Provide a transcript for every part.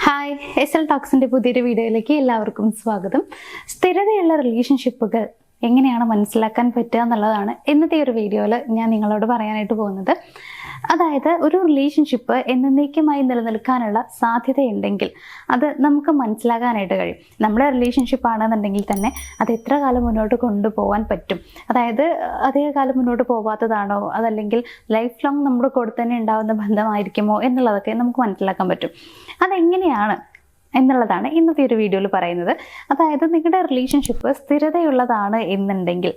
Hi, S L ടോക്സിൻ്റെ പുതിയൊരു വീഡിയോയിലേക്ക് എല്ലാവർക്കും സ്വാഗതം. സ്ഥിരതയുള്ള റിലേഷൻഷിപ്പുകൾ എങ്ങനെയാണ് മനസ്സിലാക്കാൻ പറ്റുക എന്നുള്ളതാണ് ഇന്നത്തെ ഒരു വീഡിയോയിൽ ഞാൻ നിങ്ങളോട് പറയാനായിട്ട് പോകുന്നത്. അതായത് ഒരു റിലേഷൻഷിപ്പ് എന്നേക്കുമായി നിലനിൽക്കാനുള്ള സാധ്യതയുണ്ടെങ്കിൽ അത് നമുക്ക് മനസ്സിലാക്കാനായിട്ട് കഴിയും. നമ്മുടെ റിലേഷൻഷിപ്പ് ആണെന്നുണ്ടെങ്കിൽ തന്നെ അത് എത്ര കാലം മുന്നോട്ട് കൊണ്ടുപോകാൻ പറ്റും, അതായത് അധിക കാലം മുന്നോട്ട് പോകാത്തതാണോ അതല്ലെങ്കിൽ ലൈഫ് ലോങ് നമ്മുടെ കൂടെ തന്നെ ഉണ്ടാകുന്ന ബന്ധമായിരിക്കുമോ എന്നുള്ളതൊക്കെ നമുക്ക് മനസ്സിലാക്കാൻ പറ്റും. അതെങ്ങനെയാണ് എന്നുള്ളതാണ് ഇന്നത്തെ ഒരു വീഡിയോയിൽ പറയുന്നത്. അതായത് നിങ്ങളുടെ റിലേഷൻഷിപ്പ് സ്ഥിരതയുള്ളതാണ് എന്നുണ്ടെങ്കിൽ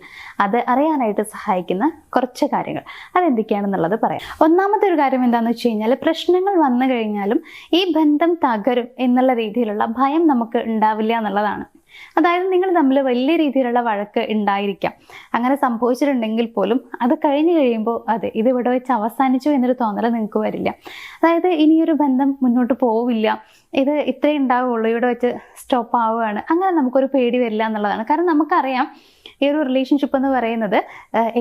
അത് അറിയാനായിട്ട് സഹായിക്കുന്ന കുറച്ച് കാര്യങ്ങൾ അതെന്തൊക്കെയാണെന്നുള്ളത് പറയാം. ഒന്നാമത്തെ ഒരു കാര്യം എന്താണെന്ന് വെച്ച് കഴിഞ്ഞാൽ, പ്രശ്നങ്ങൾ വന്നു കഴിഞ്ഞാലും ഈ ബന്ധം തകരും എന്നുള്ള രീതിയിലുള്ള ഭയം നമുക്ക് ഉണ്ടാവില്ല എന്നുള്ളതാണ്. അതായത് നിങ്ങൾ തമ്മിൽ വലിയ രീതിയിലുള്ള വഴക്ക് ഉണ്ടായിരിക്കാം. അങ്ങനെ സംഭവിച്ചിട്ടുണ്ടെങ്കിൽ പോലും അത് കഴിഞ്ഞു കഴിയുമ്പോൾ ഇത് ഇവിടെ വെച്ച് അവസാനിച്ചു എന്നൊരു തോന്നൽ നിങ്ങൾക്ക് വരില്ല. അതായത് ഇനിയൊരു ബന്ധം മുന്നോട്ട് പോവില്ല, ഇത് ഇത്രേ ഉണ്ടാവുള്ളൂ, ഇവിടെ വെച്ച് സ്റ്റോപ്പ് ആവുകയാണ്, അങ്ങനെ നമുക്കൊരു പേടി വരില്ല എന്നുള്ളതാണ്. കാരണം നമുക്കറിയാം ഈ ഒരു റിലേഷൻഷിപ്പ് എന്ന് പറയുന്നത്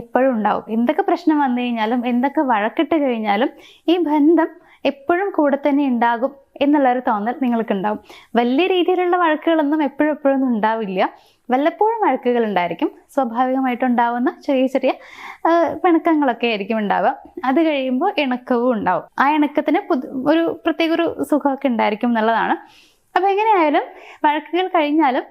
എപ്പോഴും ഉണ്ടാവും. എന്തൊക്കെ പ്രശ്നം വന്നു കഴിഞ്ഞാലും എന്തൊക്കെ വഴക്കിട്ട് കഴിഞ്ഞാലും ഈ ബന്ധം എപ്പോഴും കൂടെ തന്നെ ഉണ്ടാകും എന്നുള്ളൊരു തോന്നൽ നിങ്ങൾക്കുണ്ടാവും. വലിയ രീതിയിലുള്ള വഴക്കുകളൊന്നും എപ്പോഴും ഉണ്ടാവില്ല, വല്ലപ്പോഴും വഴക്കുകൾ ഉണ്ടായിരിക്കും. സ്വാഭാവികമായിട്ടുണ്ടാവുന്ന ചെറിയ ചെറിയ പിണക്കങ്ങളൊക്കെ ആയിരിക്കും ഉണ്ടാവുക. അത് കഴിയുമ്പോൾ ഇണക്കവും ഉണ്ടാവും. ആ ഇണക്കത്തിന് ഒരു പ്രത്യേക ഒരു സുഖമൊക്കെ ഉണ്ടായിരിക്കും എന്നുള്ളതാണ്. അപ്പോൾ എങ്ങനെയായാലും വഴക്കുകൾ കഴിഞ്ഞാലും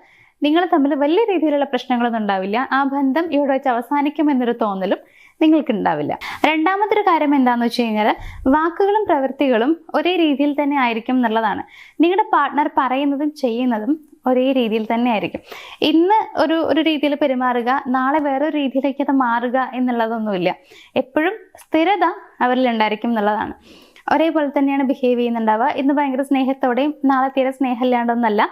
നിങ്ങൾ തമ്മിൽ വലിയ രീതിയിലുള്ള പ്രശ്നങ്ങളൊന്നും ഉണ്ടാവില്ല. ആ ബന്ധം ഇവിടെ വെച്ച് അവസാനിക്കുമെന്നൊരു തോന്നലും നിങ്ങൾക്കുണ്ടാവില്ല. രണ്ടാമത്തെ ഒരു കാര്യം എന്താണെന്ന് വെച്ച് കഴിഞ്ഞാൽ, വാക്കുകളും പ്രവൃത്തികളും ഒരേ രീതിയിൽ തന്നെ ആയിരിക്കും എന്നുള്ളതാണ്. നിങ്ങളുടെ പാർട്ട്ണർ പറയുന്നതും ചെയ്യുന്നതും ഒരേ രീതിയിൽ തന്നെ ആയിരിക്കും. ഇന്ന് ഒരു രീതിയിൽ പെരുമാറുക, നാളെ വേറൊരു രീതിയിലേക്ക് അത് മാറുക എന്നുള്ളതൊന്നുമില്ല. എപ്പോഴും സ്ഥിരത അവരിൽ ഉണ്ടായിരിക്കും എന്നുള്ളതാണ്. ഒരേപോലെ തന്നെയാണ് ബിഹേവ് ചെയ്യുന്നുണ്ടാവുക. ഇന്ന് ഭയങ്കര സ്നേഹത്തോടെയും നാളെ തീരെ സ്നേഹമില്ലാണ്ടൊന്നല്ല.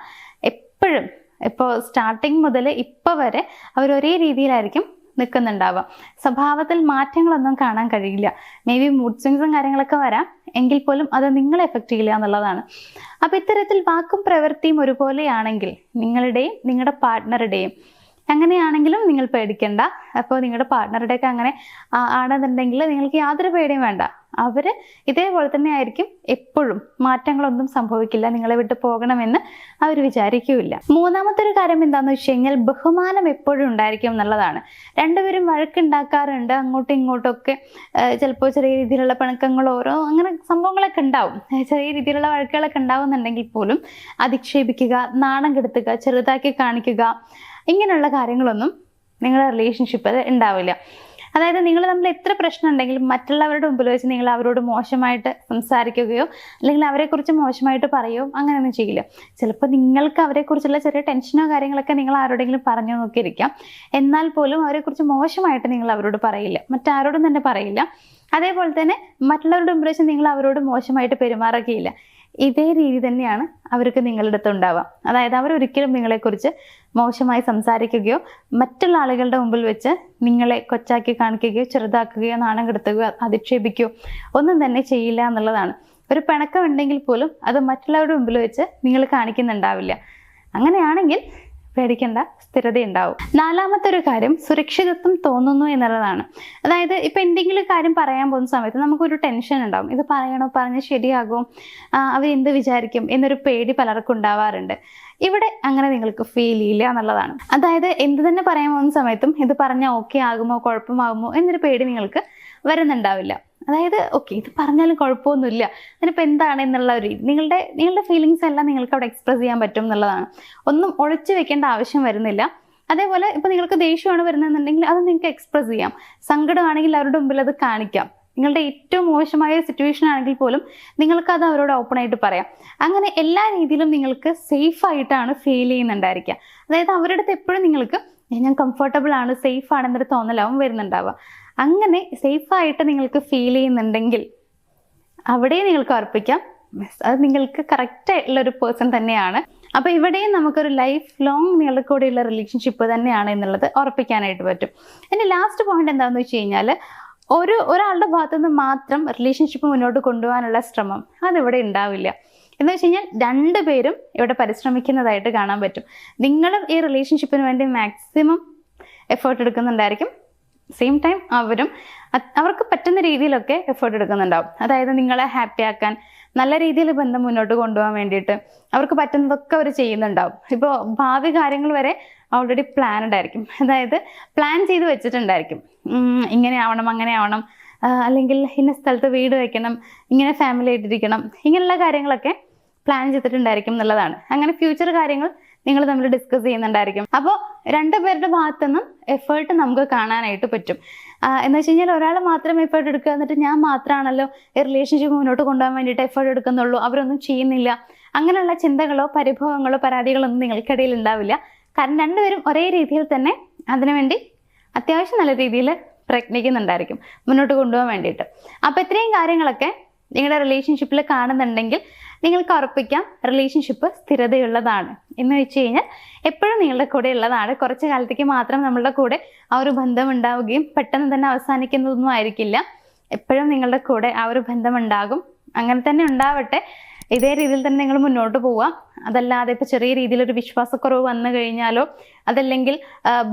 എപ്പോഴും ഇപ്പോൾ സ്റ്റാർട്ടിങ് മുതൽ ഇപ്പോൾ വരെ അവർ ഒരേ രീതിയിലായിരിക്കും നിൽക്കുന്നുണ്ടാവുക. സ്വഭാവത്തിൽ മാറ്റങ്ങളൊന്നും കാണാൻ കഴിയില്ല. മേ ബി മൂഡ് സ്വിങ്സും കാര്യങ്ങളൊക്കെ വരാം, എങ്കിൽ പോലും അത് നിങ്ങളെ എഫക്റ്റ് ചെയ്യില്ല എന്നുള്ളതാണ്. അപ്പോൾ ഇത്തരത്തിൽ വാക്കും പ്രവൃത്തിയും ഒരുപോലെയാണെങ്കിൽ നിങ്ങളുടെയും നിങ്ങളുടെ പാർട്ട്ണറുടെയും അങ്ങനെയാണെങ്കിലും നിങ്ങൾ പേടിക്കണ്ട. അപ്പോൾ നിങ്ങളുടെ പാർട്ട്ണറുടെയൊക്കെ അങ്ങനെ ആണെന്നുണ്ടെങ്കിൽ നിങ്ങൾക്ക് യാതൊരു പേടിയും വേണ്ട. അവർ ഇതേപോലെ തന്നെ ആയിരിക്കും എപ്പോഴും, മാറ്റങ്ങളൊന്നും സംഭവിക്കില്ല. നിങ്ങളെ വിട്ട് പോകണമെന്ന് അവർ വിചാരിക്കില്ല. മൂന്നാമത്തെ ഒരു കാര്യം എന്താണെന്ന് വെച്ച് കഴിഞ്ഞാൽ, ബഹുമാനം എപ്പോഴും ഉണ്ടായിരിക്കും എന്നുള്ളതാണ്. രണ്ടുപേരും വഴക്കുണ്ടാക്കാറുണ്ട്, അങ്ങോട്ടും ഇങ്ങോട്ടും ഒക്കെ ചിലപ്പോൾ ചെറിയ രീതിയിലുള്ള പിണക്കങ്ങളോ അങ്ങനെ സംഭവങ്ങളൊക്കെ ഉണ്ടാവും. ചെറിയ രീതിയിലുള്ള വഴക്കുകളൊക്കെ ഉണ്ടാവുന്നുണ്ടെങ്കിൽ പോലും അധിക്ഷേപിക്കുക, നാണം കെടുത്തുക, ചെറുതാക്കി കാണിക്കുക, ഇങ്ങനെയുള്ള കാര്യങ്ങളൊന്നും നിങ്ങളുടെ റിലേഷൻഷിപ്പിൽ ഉണ്ടാവില്ല. അതായത് നിങ്ങൾ തമ്മിൽ എത്ര പ്രശ്നം ഉണ്ടെങ്കിലും മറ്റുള്ളവരുടെ മുമ്പിൽ വെച്ച് നിങ്ങൾ അവരോട് മോശമായിട്ട് സംസാരിക്കുകയോ അല്ലെങ്കിൽ അവരെക്കുറിച്ച് മോശമായിട്ട് പറയുകയോ അങ്ങനെയൊന്നും ചെയ്യില്ല. ചിലപ്പോൾ നിങ്ങൾക്ക് അവരെക്കുറിച്ചുള്ള ചെറിയ ടെൻഷനോ കാര്യങ്ങളൊക്കെ നിങ്ങൾ ആരോടെങ്കിലും പറഞ്ഞു നോക്കിയിരിക്കാം. എന്നാൽ പോലും അവരെക്കുറിച്ച് മോശമായിട്ട് നിങ്ങൾ അവരോട് പറയില്ല, മറ്റാരോടും തന്നെ പറയില്ല. അതേപോലെ തന്നെ മറ്റുള്ളവരുടെ മുമ്പിൽ വെച്ച് നിങ്ങൾ അവരോട് മോശമായിട്ട് പെരുമാറുകയില്ല. ഇതേ രീതി തന്നെയാണ് അവർക്ക് നിങ്ങളുടെ അടുത്ത് ഉണ്ടാവുക. അതായത് അവരൊരിക്കലും നിങ്ങളെക്കുറിച്ച് മോശമായി സംസാരിക്കുകയോ മറ്റുള്ള ആളുകളുടെ മുമ്പിൽ വെച്ച് നിങ്ങളെ കൊച്ചാക്കി കാണിക്കുകയോ ചെറുതാക്കുകയോ നാണം കെടുത്തുകയോ അധിക്ഷേപിക്കുകയോ ഒന്നും തന്നെ ചെയ്യില്ല എന്നുള്ളതാണ്. ഒരു പിണക്കം ഉണ്ടെങ്കിൽ പോലും അത് മറ്റുള്ളവരുടെ മുമ്പിൽ വെച്ച് നിങ്ങൾ കാണിക്കുന്നുണ്ടാവില്ല. അങ്ങനെയാണെങ്കിൽ പേടിക്കേണ്ട, സ്ഥിരതയുണ്ടാവും. നാലാമത്തെ ഒരു കാര്യം, സുരക്ഷിതത്വം തോന്നുന്നു എന്നുള്ളതാണ്. അതായത് ഇപ്പം എന്തെങ്കിലും കാര്യം പറയാൻ പോകുന്ന സമയത്ത് നമുക്കൊരു ടെൻഷൻ ഉണ്ടാവും. ഇത് പറയണോ, പറഞ്ഞ് ശരിയാകും, അവരെന്ത് വിചാരിക്കും എന്നൊരു പേടി പലർക്കും ഉണ്ടാവാറുണ്ട്. ഇവിടെ അങ്ങനെ നിങ്ങൾക്ക് ഫീൽ ചെയ്യില്ല എന്നുള്ളതാണ്. അതായത് എന്ത് തന്നെ പറയാൻ പോകുന്ന സമയത്തും ഇത് പറഞ്ഞാൽ ഓക്കെ ആകുമോ, കുഴപ്പമാകുമോ എന്നൊരു പേടി നിങ്ങൾക്ക് വരുന്നുണ്ടാവില്ല. അതായത് ഓക്കെ, ഇത് പറഞ്ഞാലും കുഴപ്പമൊന്നുമില്ല, അതിനിപ്പോൾ എന്താണ് എന്നുള്ള ഒരു നിങ്ങളുടെ ഫീലിങ്സ് എല്ലാം നിങ്ങൾക്ക് അവിടെ എക്സ്പ്രസ് ചെയ്യാൻ പറ്റും എന്നുള്ളതാണ്. ഒന്നും ഒളിച്ചു വെക്കേണ്ട ആവശ്യം വരുന്നില്ല. അതേപോലെ ഇപ്പോൾ നിങ്ങൾക്ക് ദേഷ്യമാണ് വരുന്നതെന്നുണ്ടെങ്കിൽ അത് നിങ്ങൾക്ക് എക്സ്പ്രസ് ചെയ്യാം. സങ്കടമാണെങ്കിൽ അവരുടെ മുമ്പിൽ അത് കാണിക്കാം. നിങ്ങളുടെ ഏറ്റവും മോശമായ സിറ്റുവേഷൻ ആണെങ്കിൽ പോലും നിങ്ങൾക്കത് അവരോട് ഓപ്പണായിട്ട് പറയാം. അങ്ങനെ എല്ലാ രീതിയിലും നിങ്ങൾക്ക് സേഫ് ആയിട്ടാണ് ഫീൽ ചെയ്യുന്നുണ്ടായിരിക്കുക. അതായത് അവരുടെ അടുത്ത് എപ്പോഴും നിങ്ങൾക്ക് ഞാൻ കംഫർട്ടബിൾ ആണ്, സേഫ് ആണെന്നൊരു തോന്നലാവും വരുന്നുണ്ടാവുക. അങ്ങനെ സേഫായിട്ട് നിങ്ങൾക്ക് ഫീൽ ചെയ്യുന്നുണ്ടെങ്കിൽ അവിടെ നിങ്ങൾക്ക് ഉറപ്പിക്കാം അത് നിങ്ങൾക്ക് കറക്റ്റ് ആയിട്ടുള്ളൊരു പേഴ്സൺ തന്നെയാണ്. അപ്പോൾ ഇവിടെയും നമുക്കൊരു ലൈഫ് ലോങ് നിങ്ങളുടെ കൂടെയുള്ള റിലേഷൻഷിപ്പ് തന്നെയാണ് എന്നുള്ളത് ഉറപ്പിക്കാനായിട്ട് പറ്റും. എൻ്റെ ലാസ്റ്റ് പോയിന്റ് എന്താണെന്ന് വെച്ച് കഴിഞ്ഞാൽ, ഒരാളുടെ ഭാഗത്തുനിന്ന് മാത്രം റിലേഷൻഷിപ്പ് മുന്നോട്ട് കൊണ്ടുപോകാനുള്ള ശ്രമം അതിവിടെ ഉണ്ടാവില്ല. എന്ന് വെച്ച് കഴിഞ്ഞാൽ രണ്ടുപേരും ഇവിടെ പരിശ്രമിക്കുന്നതായിട്ട് കാണാൻ പറ്റും. നിങ്ങളും ഈ റിലേഷൻഷിപ്പിന് വേണ്ടി മാക്സിമം എഫേർട്ട് എടുക്കുന്നുണ്ടായിരിക്കും. സെയിം ടൈം അവർക്ക് പറ്റുന്ന രീതിയിലൊക്കെ എഫേർട്ട് എടുക്കുന്നുണ്ടാവും. അതായത് നിങ്ങളെ ഹാപ്പി ആക്കാൻ, നല്ല രീതിയിൽ ബന്ധം മുന്നോട്ട് കൊണ്ടുപോകാൻ വേണ്ടിയിട്ട് അവർക്ക് പറ്റുന്നതൊക്കെ അവർ ചെയ്യുന്നുണ്ടാവും. ഇപ്പോൾ ഭാവി കാര്യങ്ങൾ വരെ ഓൾറെഡി പ്ലാൻഡ് ആയിരിക്കും. അതായത് പ്ലാൻ ചെയ്ത് വെച്ചിട്ടുണ്ടായിരിക്കും. ഇങ്ങനെ ആവണം, അങ്ങനെ ആവണം, അല്ലെങ്കിൽ ഇന്ന സ്ഥലത്ത് വീട് വയ്ക്കണം, ഇങ്ങനെ ഫാമിലി ആയിട്ടിരിക്കണം, ഇങ്ങനെയുള്ള കാര്യങ്ങളൊക്കെ പ്ലാൻ ചെയ്തിട്ടുണ്ടായിരിക്കും എന്നുള്ളതാണ്. അങ്ങനെ ഫ്യൂച്ചർ കാര്യങ്ങൾ നിങ്ങൾ തമ്മിൽ ഡിസ്കസ് ചെയ്യുന്നുണ്ടായിരിക്കും. അപ്പോൾ രണ്ടുപേരുടെ ഭാഗത്തുനിന്നും എഫേർട്ട് നമുക്ക് കാണാനായിട്ട് പറ്റും. എന്ന് വെച്ച് കഴിഞ്ഞാൽ ഒരാൾ മാത്രം എഫേർട്ട് എടുക്കുക, എന്നിട്ട് ഞാൻ മാത്രമാണല്ലോ ഈ റിലേഷൻഷിപ്പ് മുന്നോട്ട് കൊണ്ടുപോകാൻ വേണ്ടിയിട്ട് എഫേർട്ട് എടുക്കുന്നുള്ളൂ, അവരൊന്നും ചെയ്യുന്നില്ല, അങ്ങനെയുള്ള ചിന്തകളോ പരിഭവങ്ങളോ പരാതികളോ ഒന്നും നിങ്ങൾക്കിടയിൽ ഉണ്ടാവില്ല. കാരണം രണ്ടുപേരും ഒരേ രീതിയിൽ തന്നെ അതിനുവേണ്ടി അത്യാവശ്യം നല്ല രീതിയിൽ പ്രയത്നിക്കുന്നുണ്ടായിരിക്കും മുന്നോട്ട് കൊണ്ടുപോകാൻ വേണ്ടിയിട്ട്. അപ്പോൾ ഇത്രയും കാര്യങ്ങളൊക്കെ നിങ്ങളുടെ റിലേഷൻഷിപ്പിൽ കാണുന്നുണ്ടെങ്കിൽ നിങ്ങൾക്ക് ഉറപ്പിക്കാം റിലേഷൻഷിപ്പ് സ്ഥിരതയുള്ളതാണ്. എന്ന് വെച്ച് കഴിഞ്ഞാൽ എപ്പോഴും നിങ്ങളുടെ കൂടെ ഉള്ളതാണ്. കുറച്ച് കാലത്തേക്ക് മാത്രം നമ്മളുടെ കൂടെ ആ ഒരു ബന്ധം ഉണ്ടാവുകയും പെട്ടെന്ന് തന്നെ അവസാനിക്കുന്നതൊന്നും ആയിരിക്കില്ല. എപ്പോഴും നിങ്ങളുടെ കൂടെ ആ ഒരു ബന്ധം ഉണ്ടാകും. അങ്ങനെ തന്നെ ഉണ്ടാവട്ടെ. ഇതേ രീതിയിൽ തന്നെ നിങ്ങൾ മുന്നോട്ട് പോവുക. അതല്ലാതെ ഇപ്പോൾ ചെറിയ രീതിയിലൊരു വിശ്വാസക്കുറവ് വന്നു കഴിഞ്ഞാലോ അതല്ലെങ്കിൽ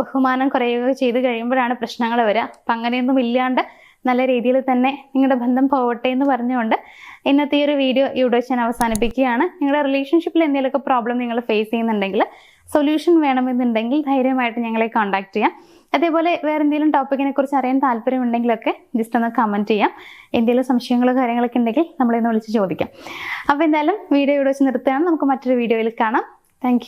ബഹുമാനം കുറയുകയോ ചെയ്ത് കഴിയുമ്പോഴാണ് പ്രശ്നങ്ങൾ വരിക. അപ്പം അങ്ങനെയൊന്നും ഇല്ലാണ്ട് നല്ല രീതിയിൽ തന്നെ നിങ്ങളുടെ ബന്ധം പോവട്ടെ എന്ന് പറഞ്ഞുകൊണ്ട് ഇന്നത്തെ ഈ ഒരു വീഡിയോ ഇവിടെ വെച്ച് ഞാൻ അവസാനിപ്പിക്കുകയാണ്. നിങ്ങളുടെ റിലേഷൻഷിപ്പിൽ എന്തെങ്കിലുമൊക്കെ പ്രോബ്ലം നിങ്ങൾ ഫേസ് ചെയ്യുന്നുണ്ടെങ്കിൽ, സൊല്യൂഷൻ വേണമെന്നുണ്ടെങ്കിൽ ധൈര്യമായിട്ട് ഞങ്ങളെ കോൺടാക്ട് ചെയ്യാം. അതേപോലെ വേറെ എന്തെങ്കിലും ടോപ്പിക്കിനെ കുറിച്ച് അറിയാൻ താല്പര്യമുണ്ടെങ്കിലൊക്കെ ജസ്റ്റ് ഒന്ന് കമൻറ്റ് ചെയ്യാം. എന്തെങ്കിലും സംശയങ്ങളോ കാര്യങ്ങളൊക്കെ ഉണ്ടെങ്കിൽ നമ്മളെ ഒന്ന് വിളിച്ച് ചോദിക്കാം. അപ്പോൾ എന്തായാലും വീഡിയോ ഇവിടെ വെച്ച് നിർത്തുകയാണ്. നമുക്ക് മറ്റൊരു വീഡിയോയിൽ കാണാം. താങ്ക്